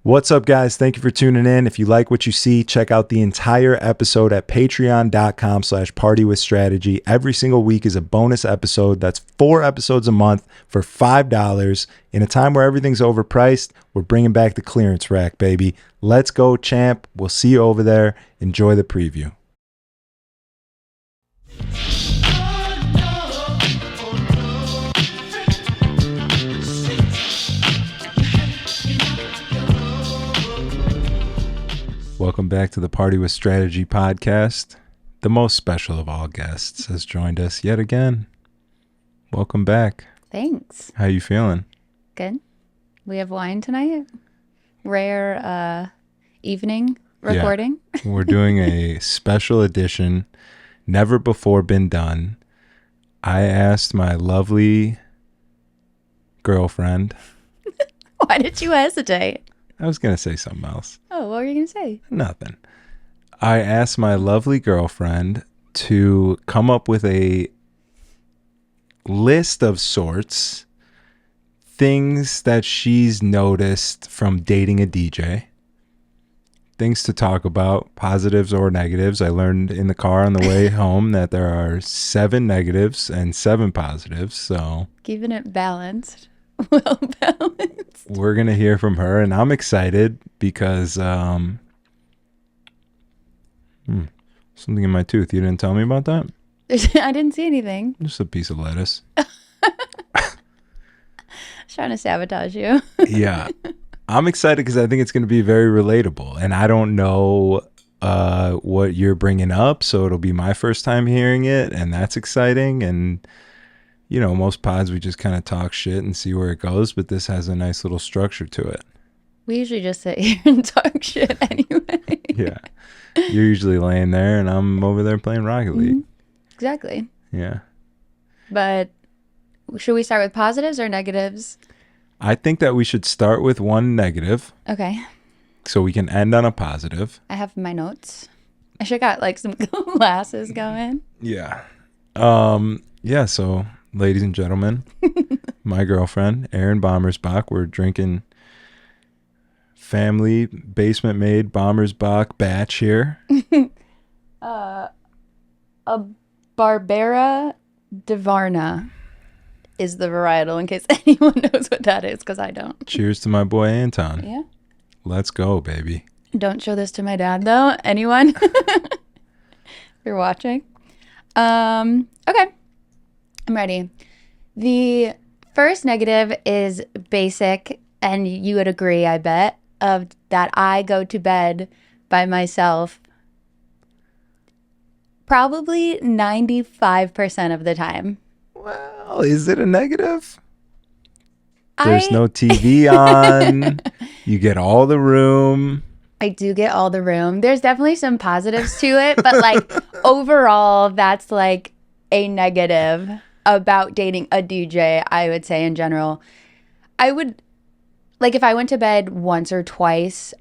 What's up, guys? Thank you for tuning in. If you like what you see, check out the entire episode at patreon.com/partywithstrategy. Every single week is a bonus episode. That's 4 episodes a month for $5. In a time where everything's overpriced, we're bringing back the clearance rack, baby. Let's go, champ. We'll see you over there. Enjoy the preview. Welcome back to the Party with Strategy podcast. The most special of all guests has joined us yet again. Welcome back. Thanks. How you feeling? Good. We have wine tonight. Rare evening recording. Yeah. We're doing a special edition, never before been done. I asked my lovely girlfriend. Why did you hesitate? I was going to say something else. Oh, what were you going to say? Nothing. I asked my lovely girlfriend to come up with a list of sorts, things that she's noticed from dating a DJ, things to talk about, positives or negatives. I learned in the car on the way home that there are 7 negatives and 7 positives. So keeping it balanced. Well balanced. We're going to hear from her, and I'm excited because something in my tooth. You didn't tell me about that? I didn't see anything. Just a piece of lettuce. Trying to sabotage you. Yeah. I'm excited because I think it's going to be very relatable, and I don't know what you're bringing up, so it'll be my first time hearing it, and that's exciting. And you know, most pods we just kind of talk shit and see where it goes, but this has a nice little structure to it. We usually just sit here and talk shit anyway. Yeah. You're usually laying there and I'm over there playing Rocket League. Mm-hmm. Exactly. Yeah. But should we start with positives or negatives? I think that we should start with one negative. Okay. So we can end on a positive. I have my notes. I should have got like some glasses going. Yeah. Yeah, so ladies and gentlemen, my girlfriend, Erin Bommersbach, we're drinking family basement-made Bommersbach batch here. A Barbera Divarna is the varietal, in case anyone knows what that is, because I don't. Cheers to my boy Anton. Yeah. Let's go, baby. Don't show this to my dad, though. Anyone? If you're watching. Okay. I'm ready. The first negative is basic, and you would agree, I bet, of that I go to bed by myself probably 95% of the time. Well, is it a negative? There's no TV on. You get all the room. I do get all the room. There's definitely some positives to it, but like overall, that's like a negative about dating a DJ, I would say in general. I would, like if I went to bed once or twice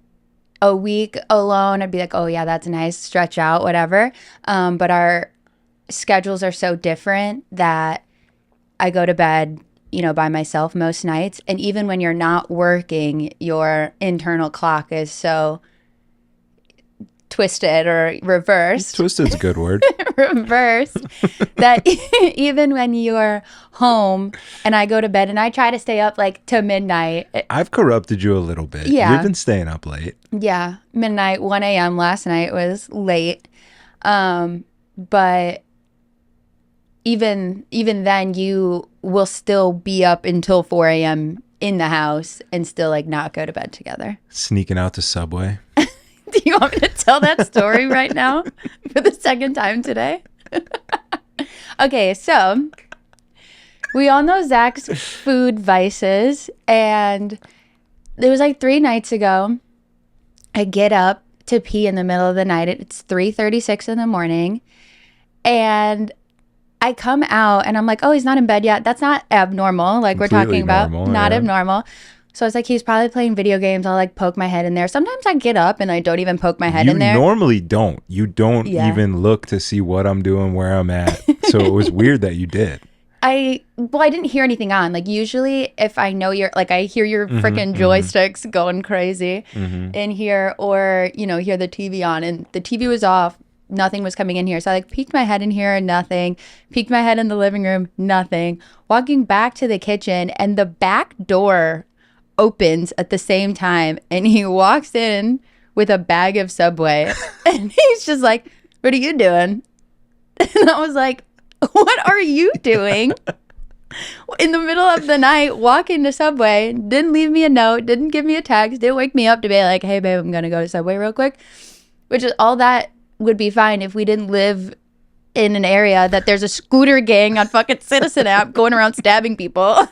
a week alone, I'd be like, oh yeah, that's nice, stretch out, whatever. But our schedules are so different that I go to bed, you know, by myself most nights. And even when you're not working, your internal clock is so twisted or reversed. Twisted's a good word. Reversed. That even when you're home and I go to bed and I try to stay up like to midnight. I've corrupted you a little bit. Yeah. You've been staying up late. Yeah. Midnight, 1 a.m. last night was late. But even then you will still be up until 4 a.m. in the house and still like not go to bed together. Sneaking out to Subway. Do you want me to tell that story right now for the second time today? Okay, so we all know Zach's food vices, and it was like 3 nights ago. I get up to pee in the middle of the night. It's 3:36 in the morning, and I come out and I'm like, oh, he's not in bed yet. That's not abnormal. Like we're talking about, not abnormal. So I was like, he's probably playing video games. I'll like poke my head in there. Sometimes I get up and I don't even poke my head in there. You normally don't. You don't even look to see what I'm doing, where I'm at. So it was weird that you did. I didn't hear anything on. Like usually if I know you're like I hear your freaking joysticks going crazy in here, or hear the TV on, and the TV was off. Nothing was coming in here. So I like peeked my head in here, nothing. Peeked my head in the living room, nothing. Walking back to the kitchen, and the back door opens at the same time, and he walks in with a bag of Subway. And he's just like, "What are you doing?" And I was like, "What are you doing?" In the middle of the night, walking to Subway, didn't leave me a note, didn't give me a text, didn't wake me up to be like, "Hey babe, I'm gonna go to Subway real quick." Which is all that would be fine if we didn't live in an area that there's a scooter gang on fucking Citizen app going around stabbing people,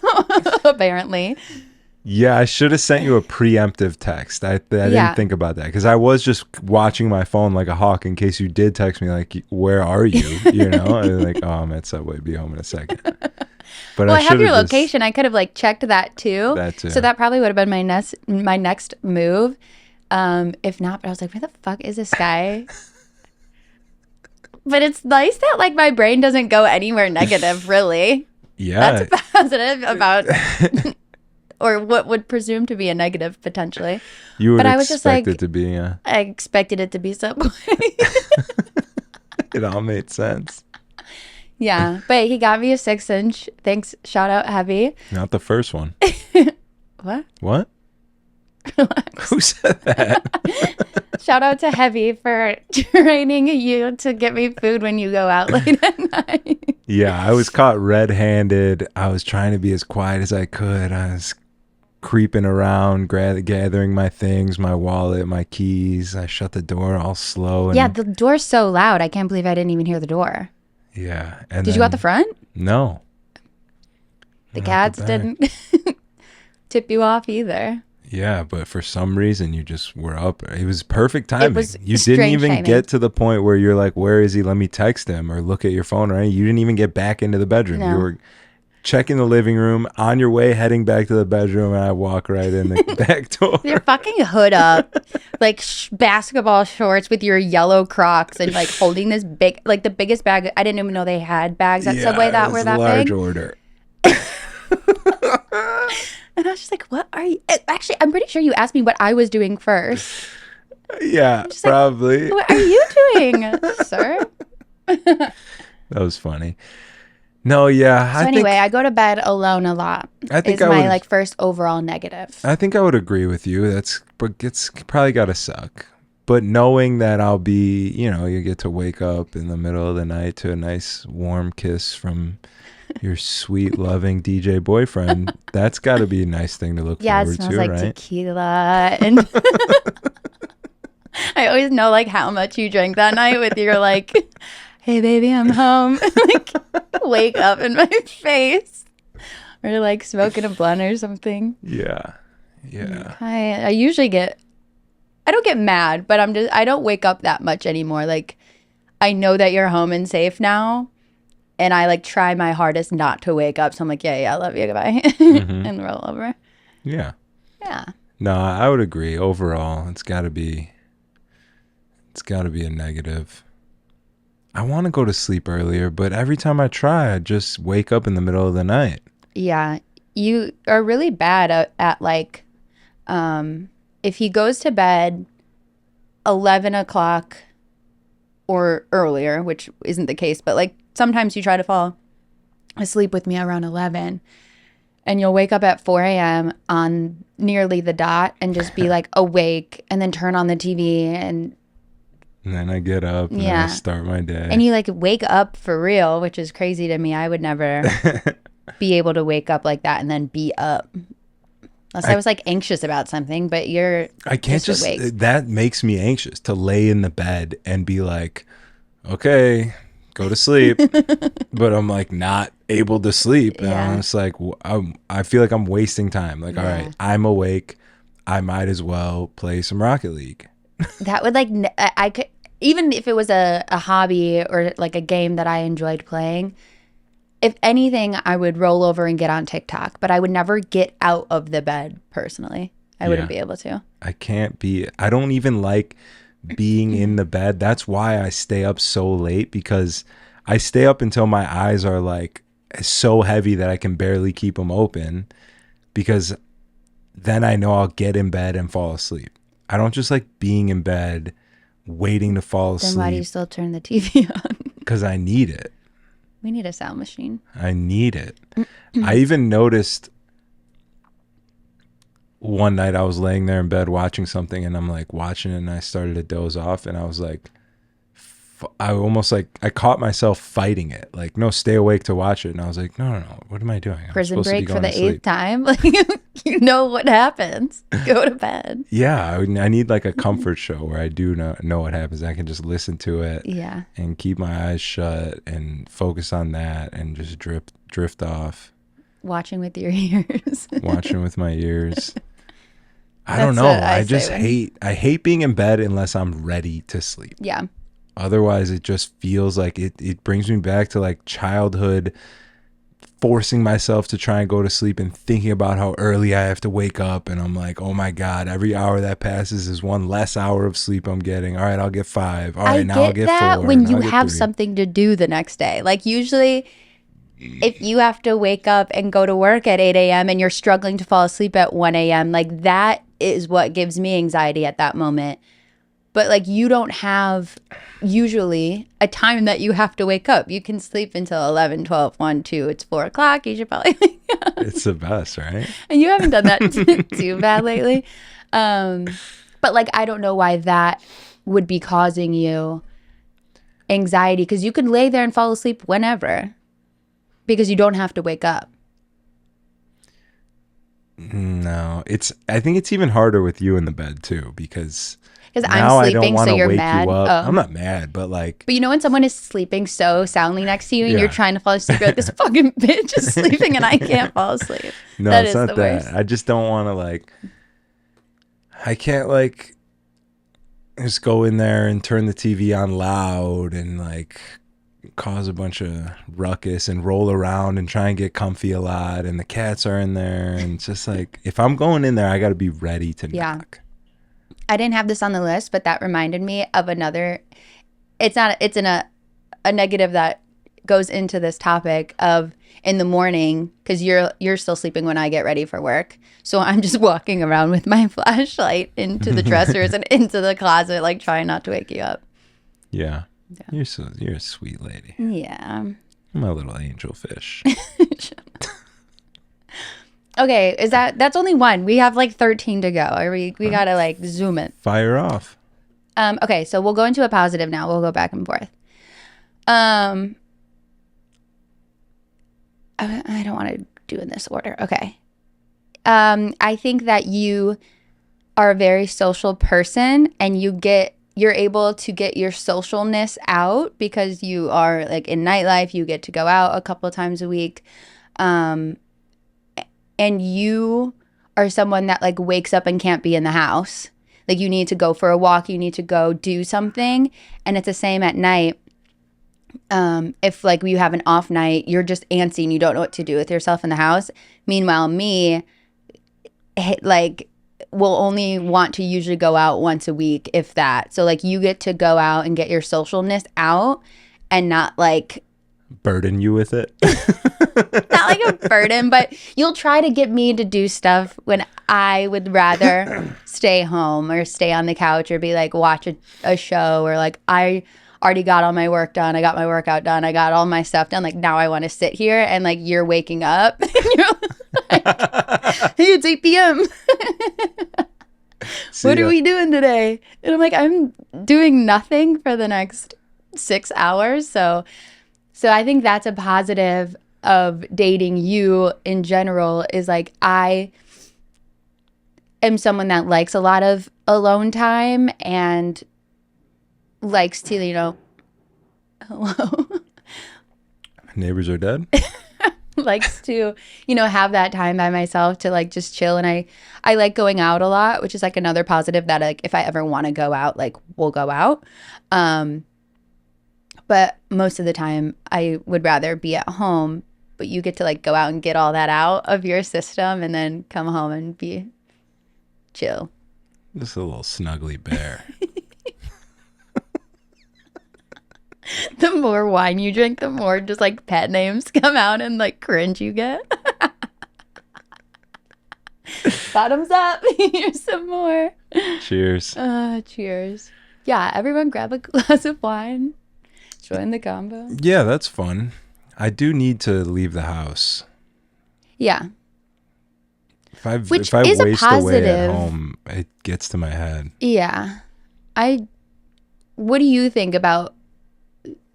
apparently. Yeah, I should have sent you a preemptive text. I didn't think about that because I was just watching my phone like a hawk in case you did text me like, "Where are you?" And like, "Oh, I'm at Subway. Be home in a second." But Well, I have your location. I could have like checked that too. That too. So that probably would have been my next move. If not, but I was like, where the fuck is this guy? But it's nice that like my brain doesn't go anywhere negative, really. Yeah. That's positive about or what would presume to be a negative potentially. You would but I was just like, it to be, yeah. I expected it to be Subway. It all made sense. Yeah, but he got me a 6-inch. Thanks, shout out Heavy. Not the first one. What? What? Who said that? Shout out to Heavy for training you to get me food when you go out late at night. Yeah, I was caught red-handed. I was trying to be as quiet as I could. I was creeping around, gathering my things, my wallet, my keys. I shut the door all slow. And yeah, the door's so loud. I can't believe I didn't even hear the door. yeah. And Did you go out the front? No. The cats didn't tip you off either. Yeah, but for some reason you just were up. It was perfect timing. It was You didn't even timing. get to the point where you're like, "Where is he? Let me text him," or look at your phone, right? You didn't even get back into the bedroom. No. You were checking the living room, on your way heading back to the bedroom, and I walk right in the back door. Your fucking hood up, like basketball shorts with your yellow Crocs, and like holding this big, like the biggest bag. I didn't even know they had bags at Subway that were that large big. order. And I was just like, "What are you?" Actually, I'm pretty sure you asked me what I was doing first. Yeah, Just probably. What are you doing, sir? That was funny. No, yeah. So anyway, I go to bed alone a lot. I think is I my would- like first overall negative. I think I would agree with you. But it's probably got to suck. But knowing that I'll be, you get to wake up in the middle of the night to a nice warm kiss from your sweet, loving DJ boyfriend, that's got to be a nice thing to look Yeah, it forward smells to, like right? tequila, and I always know like how much you drank that night with your like, "Hey baby, I'm home." Like wake up in my face, or like smoking a blunt or something. Yeah. Yeah. I usually I don't get mad, but I don't wake up that much anymore. Like I know that you're home and safe now, and I like try my hardest not to wake up. So I'm like, yeah, I love you, goodbye, and roll over. Yeah. Yeah. No, I would agree. Overall, it's got to be a negative. I want to go to sleep earlier, but every time I try, I just wake up in the middle of the night. Yeah. You are really bad at like, if he goes to bed 11 o'clock or earlier, which isn't the case, but like sometimes you try to fall asleep with me around 11 and you'll wake up at 4 a.m. on nearly the dot and just be like awake and then turn on the TV and then I get up and Yeah. I start my day. you like wake up for real, which is crazy to me. I would never be able to wake up like that and then be up. Unless I was like anxious about something, but I can't just awake. that makes me anxious to lay in the bed and be like, okay, go to sleep. But I'm like not able to sleep. And Yeah. I'm just like, I feel like I'm wasting time. Like, all right, I'm awake. I might as well play some Rocket League. That would like, I could, even if it was a hobby or like a game that I enjoyed playing, if anything, I would roll over and get on TikTok, but I would never get out of the bed personally. I wouldn't be able to. I don't even like being in the bed. That's why I stay up so late, because I stay up until my eyes are like is so heavy that I can barely keep them open, because then I know I'll get in bed and fall asleep. I don't just like being in bed waiting to fall Then why do you asleep, still turn the TV on? because I need it. We need a sound machine. I need it. I even noticed one night I was laying there in bed watching something, and I'm like watching it, and I started to doze off, and I was like, I almost like, I caught myself fighting it. Like, no, stay awake to watch it. And I was like, no. What am I doing? I'm Prison supposed to be break for going the to sleep. 8th time. Like, you know what happens. Go to bed. Yeah, I need like a comfort show where I do know what happens. I can just listen to it, Yeah. and keep my eyes shut and focus on that, and just drift off, Watching with your ears. watching with my ears. I That's don't know. what I I just say I hate being in bed unless I'm ready to sleep. Yeah. Otherwise, it just feels like it brings me back to like childhood, forcing myself to try and go to sleep and thinking about how early I have to wake up. And I'm like, oh my God, every hour that passes is one less hour of sleep I'm getting. All right, I'll get 5. All right, now I'll get 4. that when Now you I'll get have 3. something to do the next day. Like, usually, if you have to wake up and go to work at 8 a.m. and you're struggling to fall asleep at 1 a.m., like, that is what gives me anxiety at that moment. But, like, you don't have usually a time that you have to wake up. You can sleep until 11, 12, 1, 2. It's 4 o'clock. You should probably wake up. It's the best, right? And you haven't done that too bad lately. But, like, I don't know why that would be causing you anxiety, because you could lay there and fall asleep whenever because you don't have to wake up. No, I think it's even harder with you in the bed too, because Because now I'm I don't sleeping, want so to you're wake mad. you up. Oh. I'm not mad, but like, But you know when someone is sleeping so soundly next to you and Yeah. you're trying to fall asleep, you're like, this fucking bitch is sleeping and I can't fall asleep. no, That it's is not the that. worst. I just don't want to like, I can't like just go in there and turn the TV on loud and like cause a bunch of ruckus and roll around and try and get comfy a lot, and the cats are in there, and it's just like, if I'm going in there, I got to be ready to Yeah. knock. I didn't have this on the list, but that reminded me of another. It's a negative that goes into this topic of in the morning, because you're still sleeping when I get ready for work. So I'm just walking around with my flashlight into the dressers and into the closet, like trying not to wake you up. Yeah. You're a sweet lady. Yeah. My little angel fish. Okay, that's only one. We have like 13 to go. We gotta like zoom it. Fire off. Okay, so we'll go into a positive now. We'll go back and forth. I don't want to do in this order. Okay. I think that you are a very social person, and you're able to get your socialness out because you are like in nightlife. You get to go out a couple of times a week. And you are someone that like wakes up and can't be in the house. Like, you need to go for a walk, you need to go do something. And it's the same at night. If like you have an off night, you're just antsy and you don't know what to do with yourself in the house. Meanwhile, me, like, will only want to usually go out once a week, if that. So like, you get to go out and get your socialness out and not like Burden you with it. not like a burden, but you'll try to get me to do stuff when I would rather stay home or stay on the couch or be like, watch a show, or like, I already got all my work done. I got my workout done. I got all my stuff done. Like, now I want to sit here, and like, you're waking up and you're like, hey, it's 8 p.m. What are we doing today? And I'm like, I'm doing nothing for the next 6 hours. So I think that's a positive of dating you in general, is like, I am someone that likes a lot of alone time and likes to, hello, Neighbors are dead. likes to, have that time by myself to like just chill. And I like going out a lot, which is like another positive that like, if I ever want to go out, like, we'll go out. But most of the time I would rather be at home, but you get to like go out and get all that out of your system and then come home and be chill. Just a little snuggly bear. The more wine you drink, the more just like pet names come out and like cringe you get. Bottoms up. Here's some more. Cheers. Cheers. Yeah, everyone grab a glass of wine. Join the combo. Yeah, that's fun. I do need to leave the house. Yeah. If I is a waste away at positive. home, it gets to my head. Yeah. What do you think about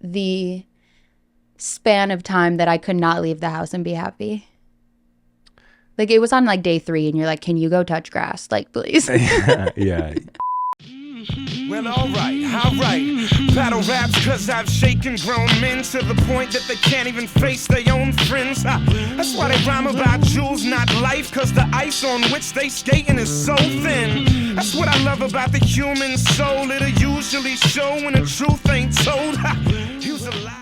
the span of time that I could not leave the house and be happy? Like, it was on like day 3 and you're like, can you go touch grass? Like, please. Yeah. Well, alright. Battle raps cause I've shaken grown men to the point that they can't even face their own friends. That's why they rhyme about jewels, not life, cause the ice on which they skating is so thin. That's what I love about the human soul. It'll usually show when the truth ain't told. Use a lie.